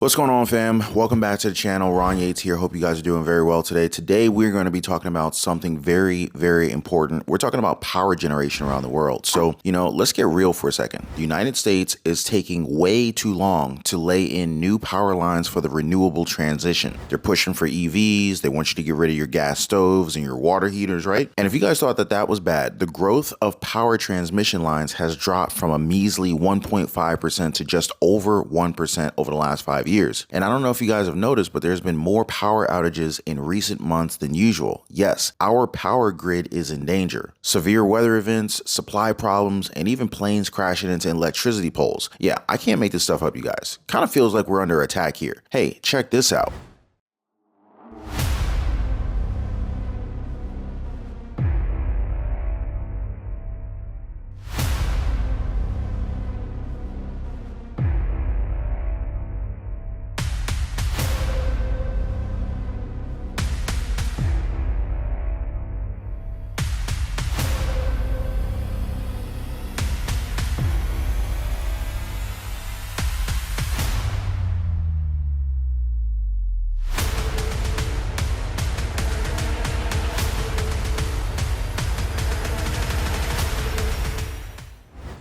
What's going on, fam? Welcome back to the channel. Ron Yates here. Hope you guys are doing very well today. Today, we're going to be talking about something very, very important. We're talking about power generation around the world. So, let's get real for a second. The United States is taking way too long to lay in new power lines for the renewable transition. They're pushing for EVs. They want you to get rid of your gas stoves and your water heaters, right? And if you guys thought that that was bad, the growth of power transmission lines has dropped from a measly 1.5% to just over 1% over the last 5 years. And I don't know if you guys have noticed, but there's been more power outages in recent months than usual. Yes, our power grid is in danger. Severe weather events, supply problems, and even planes crashing into electricity poles. Yeah, I can't make this stuff up, you guys. Kind of feels like we're under attack here. Hey, check this out.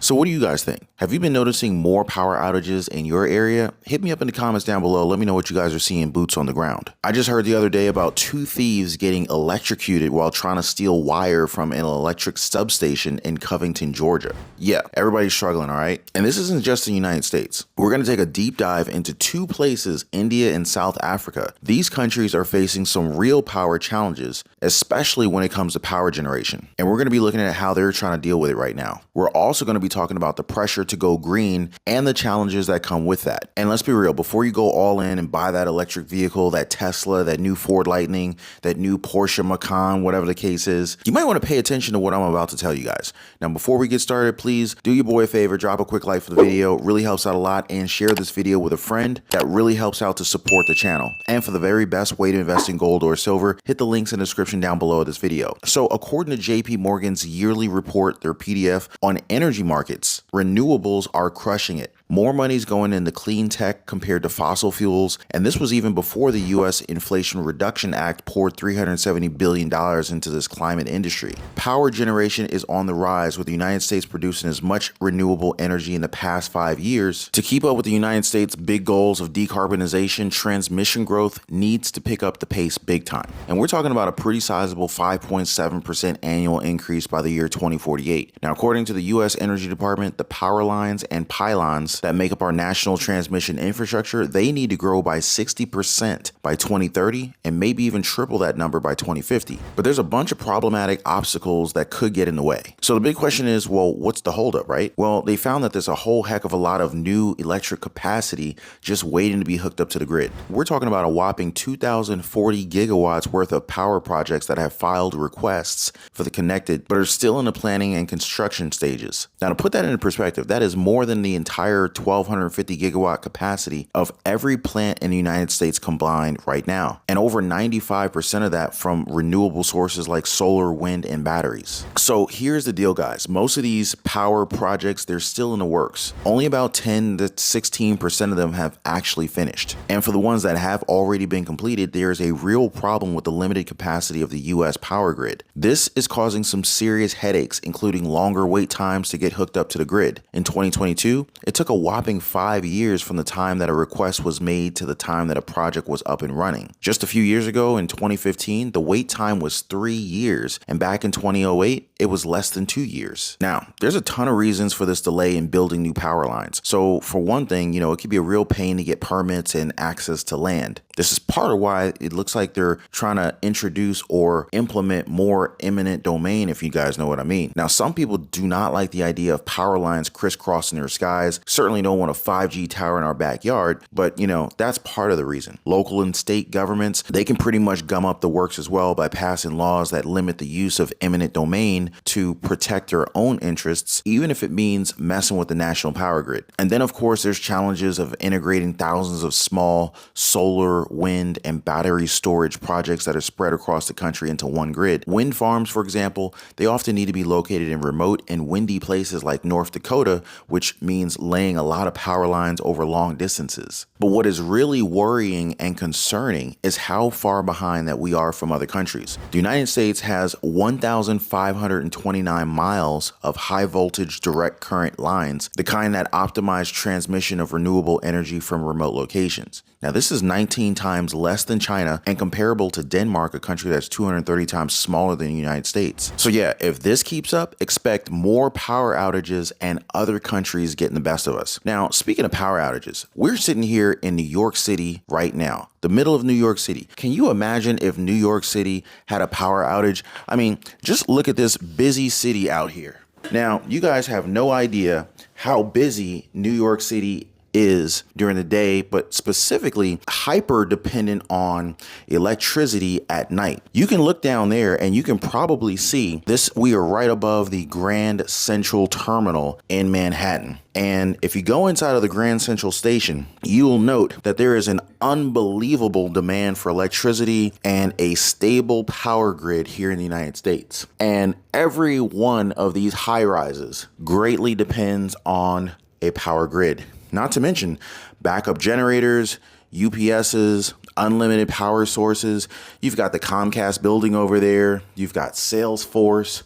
So what do you guys think? Have you been noticing more power outages in your area? Hit me up in the comments down below. Let me know what you guys are seeing boots on the ground. I just heard the other day about 2 thieves getting electrocuted while trying to steal wire from an electric substation in Covington, Georgia. Yeah, everybody's struggling, all right? And this isn't just the United States. We're going to take a deep dive into 2 places, India and South Africa. These countries are facing some real power challenges, especially when it comes to power generation. And we're going to be looking at how they're trying to deal with it right now. We're also going to be talking about the pressure to go green and the challenges that come with that. And let's be real, before you go all in and buy that electric vehicle, that Tesla, that new Ford Lightning, that new Porsche Macan, whatever the case is, you might want to pay attention to what I'm about to tell you guys. Now, before we get started, please do your boy a favor, drop a quick like for the video. It really helps out a lot, and share this video with a friend. That really helps out to support the channel. And for the very best way to invest in gold or silver, hit the links in the description down below this video. So according to JP Morgan's yearly report, their PDF on energy markets, renewables are crushing it. More money's going into clean tech compared to fossil fuels, and this was even before the U.S. Inflation Reduction Act poured $370 billion into this climate industry. Power generation is on the rise, with the United States producing as much renewable energy in the past 5 years. To keep up with the United States' big goals of decarbonization, transmission growth needs to pick up the pace big time. And we're talking about a pretty sizable 5.7% annual increase by the year 2048. Now, according to the U.S. Energy Department, the power lines and pylons that make up our national transmission infrastructure, they need to grow by 60% by 2030 and maybe even triple that number by 2050. But there's a bunch of problematic obstacles that could get in the way. So the big question is, well, what's the holdup, right? Well, they found that there's a whole heck of a lot of new electric capacity just waiting to be hooked up to the grid. We're talking about a whopping 2,040 gigawatts worth of power projects that have filed requests for the connected, but are still in the planning and construction stages. Now, to put that into perspective, that is more than the entire 1,250 gigawatt capacity of every plant in the United States combined right now, and over 95% of that from renewable sources like solar, wind, and batteries. So here's the deal, guys. Most of these power projects, they're still in the works. Only about 10 to 16% of them have actually finished. And for the ones that have already been completed, there is a real problem with the limited capacity of the U.S. power grid. This is causing some serious headaches, including longer wait times to get hooked up to the grid. In 2022, it took a whopping 5 years from the time that a request was made to the time that a project was up and running. Just a few years ago, in 2015, the wait time was 3 years, and back in 2008, it was less than 2 years. Now, there's a ton of reasons for this delay in building new power lines. So for one thing, it could be a real pain to get permits and access to land. This is part of why it looks like they're trying to introduce or implement more eminent domain, if you guys know what I mean. Now, some people do not like the idea of power lines crisscrossing their skies. Certainly don't want a 5G tower in our backyard, but that's part of the reason. Local and state governments, they can pretty much gum up the works as well by passing laws that limit the use of eminent domain intervene to protect their own interests, even if it means messing with the national power grid. And then, of course, there's challenges of integrating thousands of small solar, wind, and battery storage projects that are spread across the country into one grid. Wind farms, for example, they often need to be located in remote and windy places like North Dakota, which means laying a lot of power lines over long distances. But what is really worrying and concerning is how far behind that we are from other countries. The United States has 1,529 miles of high voltage direct current lines, the kind that optimize transmission of renewable energy from remote locations. Now, this is 19 times less than China and comparable to Denmark, a country that's 230 times smaller than the United States. So yeah, if this keeps up, expect more power outages and other countries getting the best of us. Now, speaking of power outages, we're sitting here in New York City right now, the middle of New York City. Can you imagine if New York City had a power outage? I mean, just look at this busy city out here. Now, you guys have no idea how busy New York City is during the day, but specifically hyper dependent on electricity at night. You can look down there and you can probably see this. We are right above the Grand Central Terminal in Manhattan. And if you go inside of the Grand Central Station, you will note that there is an unbelievable demand for electricity and a stable power grid here in the United States. And every one of these high rises greatly depends on a power grid. Not to mention backup generators, UPSs, unlimited power sources. You've got the Comcast building over there. You've got Salesforce.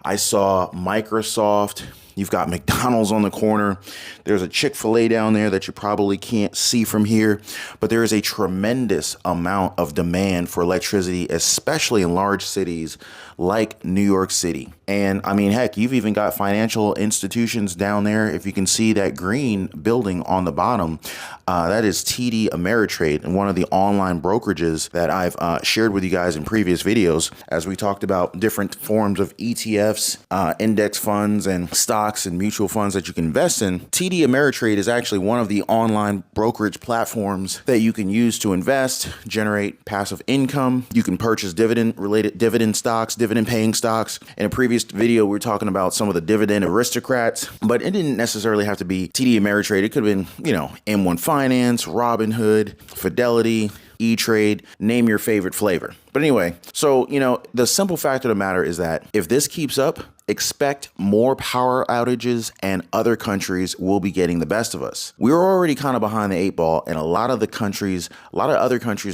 I saw Microsoft. You've got McDonald's on the corner. There's a Chick-fil-A down there that you probably can't see from here. But there is a tremendous amount of demand for electricity, especially in large cities like New York City. And I mean, heck, you've even got financial institutions down there. If you can see that green building on the bottom, that is TD Ameritrade, and one of the online brokerages that I've shared with you guys in previous videos, as we talked about different forms of ETFs, index funds, and stocks and mutual funds that you can invest in. TD Ameritrade is actually one of the online brokerage platforms that you can use to invest, generate passive income. You can purchase dividend stocks, dividend paying stocks. In a previous video, we were talking about some of the dividend aristocrats, but it didn't necessarily have to be TD Ameritrade. It could have been, M1 Finance, Robinhood, Fidelity, E-Trade, name your favorite flavor. But anyway, so, the simple fact of the matter is that if this keeps up, expect more power outages and other countries will be getting the best of us. We're already kind of behind the eight ball, and a lot of other countries,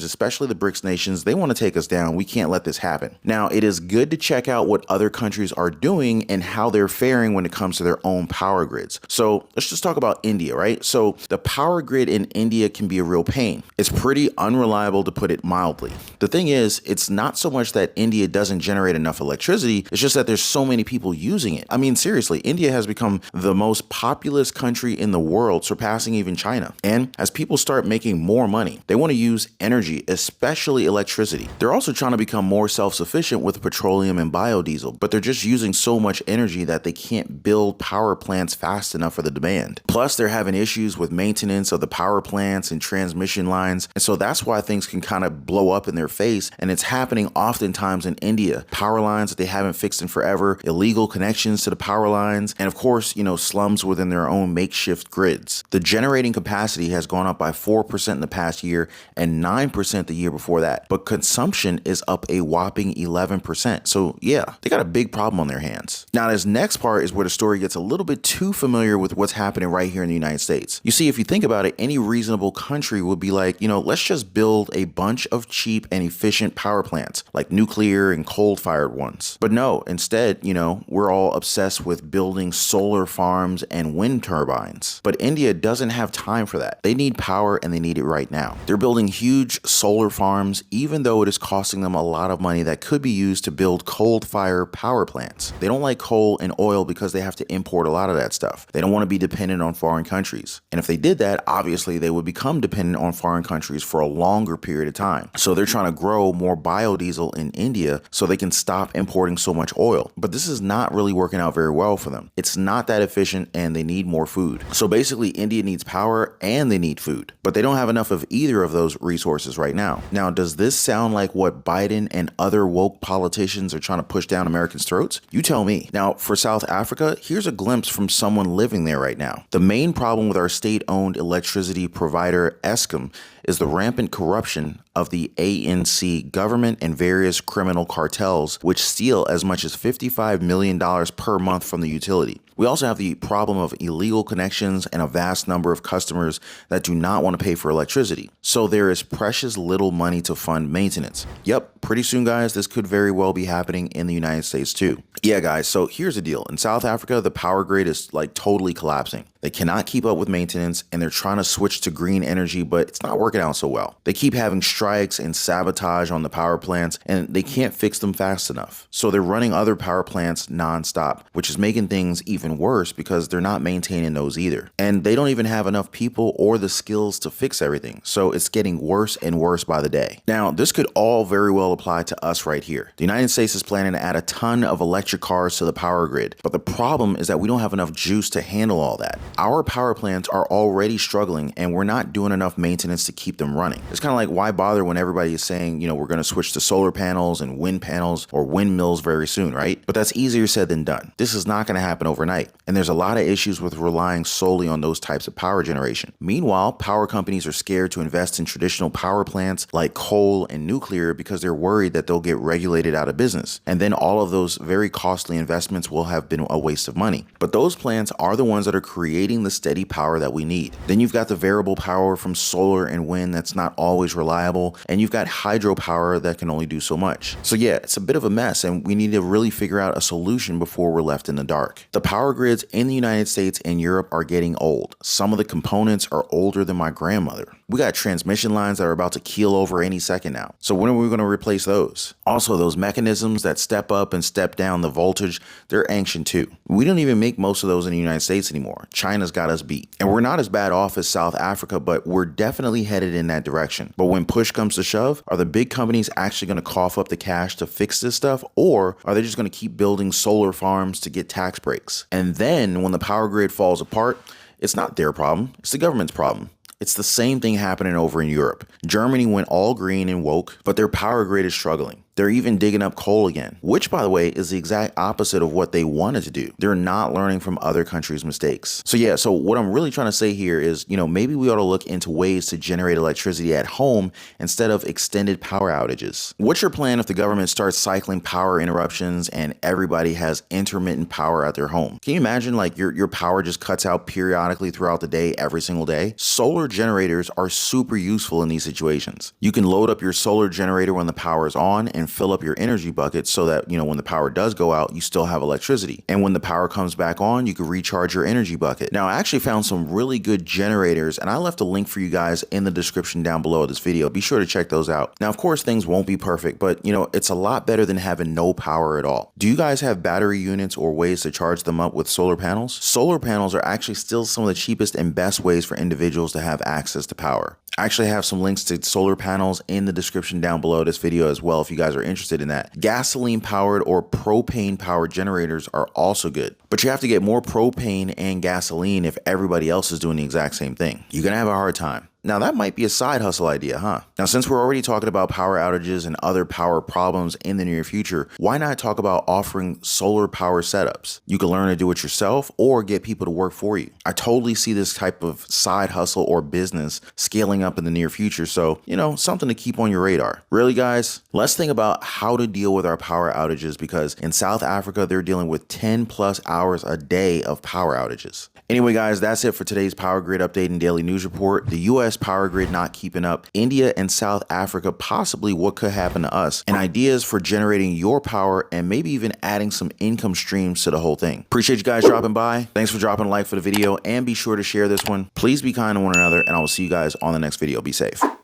especially the BRICS nations, they want to take us down. We can't let this happen. Now, it is good to check out what other countries are doing and how they're faring when it comes to their own power grids. So let's just talk about India, right? So the power grid in India can be a real pain. It's pretty unreliable, to put it mildly. The thing is, it's not so much that India doesn't generate enough electricity, it's just that there's so many people using it. I mean, seriously, India has become the most populous country in the world, surpassing even China. And as people start making more money, they want to use energy, especially electricity. They're also trying to become more self-sufficient with petroleum and biodiesel, but they're just using so much energy that they can't build power plants fast enough for the demand. Plus, they're having issues with maintenance of the power plants and transmission lines. And so that's why things can kind of blow up in their face. And it's happening oftentimes in India. Power lines that they haven't fixed in forever, illegal connections to the power lines, and of course, slums within their own makeshift grids. The generating capacity has gone up by 4% in the past year and 9% the year before that, but consumption is up a whopping 11%. So yeah, they got a big problem on their hands. Now, this next part is where the story gets a little bit too familiar with what's happening right here in the United States. You see, if you think about it, any reasonable country would be like, let's just build a bunch of cheap and efficient power plants, like nuclear and coal-fired ones. But no, instead, we're all obsessed with building solar farms and wind turbines. But India doesn't have time for that. They need power, and they need it right now. They're building huge solar farms, even though it is costing them a lot of money that could be used to build coal-fired power plants. They don't like coal and oil because they have to import a lot of that stuff. They don't want to be dependent on foreign countries. And if they did that, obviously they would become dependent on foreign countries for a longer period of time. So they're trying to grow more more biodiesel in India so they can stop importing so much oil. But this is not really working out very well for them. It's not that efficient and they need more food. So basically, India needs power and they need food, but they don't have enough of either of those resources right now. Now, does this sound like what Biden and other woke politicians are trying to push down Americans' throats? You tell me. Now, for South Africa, here's a glimpse from someone living there right now. The main problem with our state-owned electricity provider, Eskom, is the rampant corruption of the ANC government and various criminal cartels, which steal as much as $55 million per month from the utility. We also have the problem of illegal connections and a vast number of customers that do not want to pay for electricity. So there is precious little money to fund maintenance. Yep, pretty soon, guys, this could very well be happening in the United States too. Yeah, guys, so here's the deal. In South Africa, the power grid is like totally collapsing. They cannot keep up with maintenance and they're trying to switch to green energy, but it's not working out so well. They keep having strikes and sabotage on the power plants and they can't fix them fast enough. So they're running other power plants nonstop, which is making things even worse because they're not maintaining those either. And they don't even have enough people or the skills to fix everything. So it's getting worse and worse by the day. Now, this could all very well apply to us right here. The United States is planning to add a ton of electric cars to the power grid, but the problem is that we don't have enough juice to handle all that. Our power plants are already struggling and we're not doing enough maintenance to keep them running. It's kind of like, why bother when everybody is saying, we're going to switch to solar panels and wind panels or windmills very soon, right? But that's easier said than done. This is not going to happen overnight. And there's a lot of issues with relying solely on those types of power generation. Meanwhile, power companies are scared to invest in traditional power plants like coal and nuclear because they're worried that they'll get regulated out of business. And then all of those very costly investments will have been a waste of money. But those plants are the ones that are creating the steady power that we need. Then you've got the variable power from solar and wind that's not always reliable, and you've got hydropower that can only do so much. So yeah, it's a bit of a mess and we need to really figure out a solution before we're left in the dark. The power grids in the United States and Europe are getting old. Some of the components are older than my grandmother. We got transmission lines that are about to keel over any second now. So when are we going to replace those? Also, those mechanisms that step up and step down the voltage, they're ancient too. We don't even make most of those in the United States anymore. China's got us beat. And we're not as bad off as South Africa, but we're definitely headed in that direction. But when push comes to shove, are the big companies actually going to cough up the cash to fix this stuff? Or are they just going to keep building solar farms to get tax breaks? And then when the power grid falls apart, it's not their problem, it's the government's problem. It's the same thing happening over in Europe. Germany went all green and woke, but their power grid is struggling. They're even digging up coal again, which, by the way, is the exact opposite of what they wanted to do. They're not learning from other countries' mistakes. So yeah, so what I'm really trying to say here is, maybe we ought to look into ways to generate electricity at home instead of extended power outages. What's your plan if the government starts cycling power interruptions and everybody has intermittent power at their home? Can you imagine like your power just cuts out periodically throughout the day, every single day? Solar generators are super useful in these situations. You can load up your solar generator when the power is on and fill up your energy bucket so that, when the power does go out, you still have electricity. And when the power comes back on, you can recharge your energy bucket. Now, I actually found some really good generators and I left a link for you guys in the description down below this video. Be sure to check those out. Now, of course, things won't be perfect, but it's a lot better than having no power at all. Do you guys have battery units or ways to charge them up with solar panels? Solar panels are actually still some of the cheapest and best ways for individuals to have access to power. I actually have some links to solar panels in the description down below this video as well if you guys are interested in that. Gasoline powered or propane powered generators are also good, but you have to get more propane and gasoline if everybody else is doing the exact same thing. You're gonna have a hard time. Now that might be a side hustle idea, huh? Now, since we're already talking about power outages and other power problems in the near future, why not talk about offering solar power setups? You can learn to do it yourself or get people to work for you. I totally see this type of side hustle or business scaling up in the near future. So, something to keep on your radar. Really, guys, let's think about how to deal with our power outages because in South Africa, they're dealing with 10+ hours a day of power outages. Anyway, guys, that's it for today's power grid update and daily news report. The US power grid not keeping up, India and South Africa, possibly what could happen to us, and ideas for generating your power and maybe even adding some income streams to the whole thing. Appreciate you guys dropping by. Thanks for dropping a like for the video and be sure to share this one. Please be kind to one another and I will see you guys on the next video. Be safe.